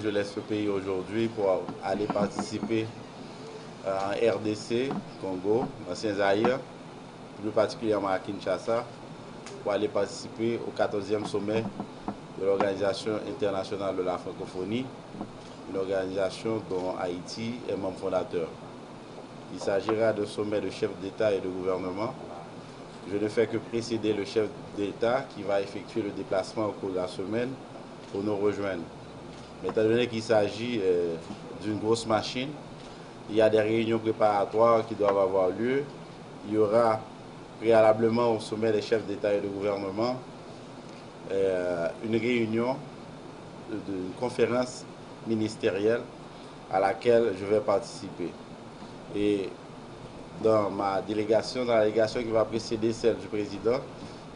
je laisse le pays aujourd'hui pour aller participer en RDC, Congo, ancien Zaïre, plus particulièrement à Kinshasa, pour aller participer au 14e sommet de l'Organisation internationale de la francophonie, une organisation dont Haïti est membre fondateur. Il s'agira d'un sommet de chefs d'État et de gouvernement. Je ne fais que précéder le chef d'État qui va effectuer le déplacement au cours de la semaine pour nous rejoindre. Mais étant donné qu'il s'agit d'une grosse machine, il y a des réunions préparatoires qui doivent avoir lieu. Il y aura préalablement au sommet des chefs d'État et de gouvernement une réunion d'une conférence ministérielle à laquelle je vais participer. Et dans la délégation qui va précéder celle du président,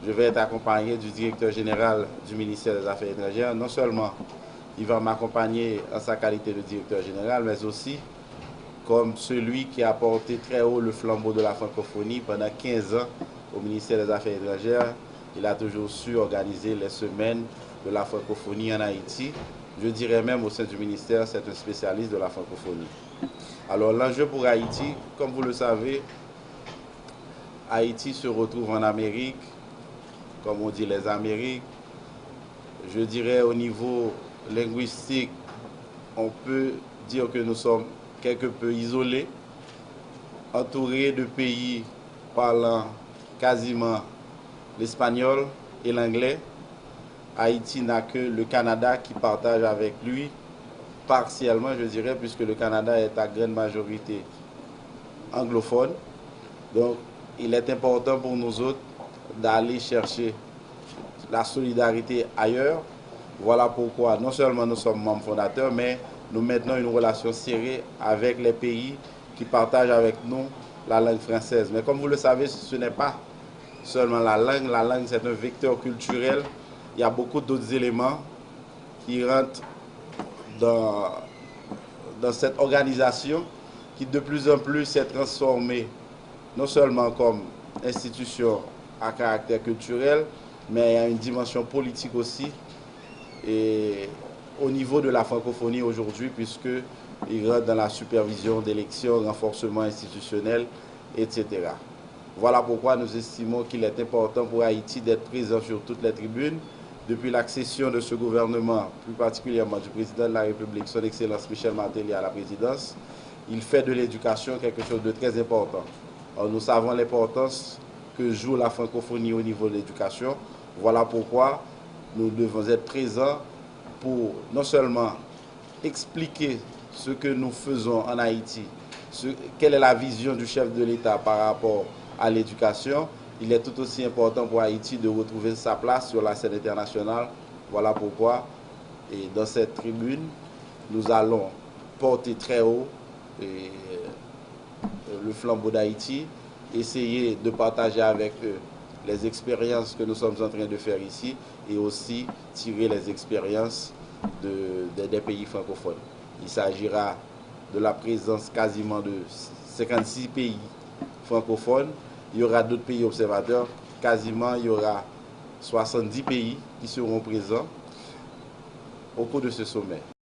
je vais être accompagné du directeur général du ministère des Affaires étrangères. Non seulement il va m'accompagner en sa qualité de directeur général, mais aussi comme celui qui a porté très haut le flambeau de la francophonie pendant 15 ans au ministère des Affaires étrangères. Il a toujours su organiser les semaines de la francophonie en Haïti. Je dirais même au sein du ministère, c'est un spécialiste de la francophonie. Alors l'enjeu pour Haïti, comme vous le savez, Haïti se retrouve en Amérique, comme on dit les Amériques. Je dirais au niveau linguistique, on peut dire que nous sommes quelque peu isolés, entourés de pays parlant quasiment l'espagnol et l'anglais. Haïti n'a que le Canada qui partage avec lui, partiellement je dirais, puisque le Canada est à grande majorité anglophone. Donc il est important pour nous autres d'aller chercher la solidarité ailleurs. Voilà pourquoi non seulement nous sommes membres fondateurs, mais nous maintenons une relation serrée avec les pays qui partagent avec nous la langue française. Mais comme vous le savez, ce n'est pas seulement la langue c'est un vecteur culturel. Il y a beaucoup d'autres éléments qui rentrent dans cette organisation qui de plus en plus s'est transformée non seulement comme institution à caractère culturel, mais il y a une dimension politique aussi et au niveau de la francophonie aujourd'hui, puisqu'il rentre dans la supervision d'élections, renforcement institutionnel, etc. Voilà pourquoi nous estimons qu'il est important pour Haïti d'être présent sur toutes les tribunes. Depuis l'accession de ce gouvernement, plus particulièrement du président de la République, son Excellence Michel Martelly à la présidence, il fait de l'éducation quelque chose de très important. Alors, nous savons l'importance que joue la francophonie au niveau de l'éducation. Voilà pourquoi nous devons être présents pour non seulement expliquer ce que nous faisons en Haïti, quelle est la vision du chef de l'État par rapport à l'éducation. Il est tout aussi important pour Haïti de retrouver sa place sur la scène internationale. Voilà pourquoi, et dans cette tribune, nous allons porter très haut le flambeau d'Haïti, essayer de partager avec eux les expériences que nous sommes en train de faire ici et aussi tirer les expériences des pays francophones. Il s'agira de la présence quasiment de 56 pays francophones. Il y aura d'autres pays observateurs. Quasiment, il y aura 70 pays qui seront présents au cours de ce sommet.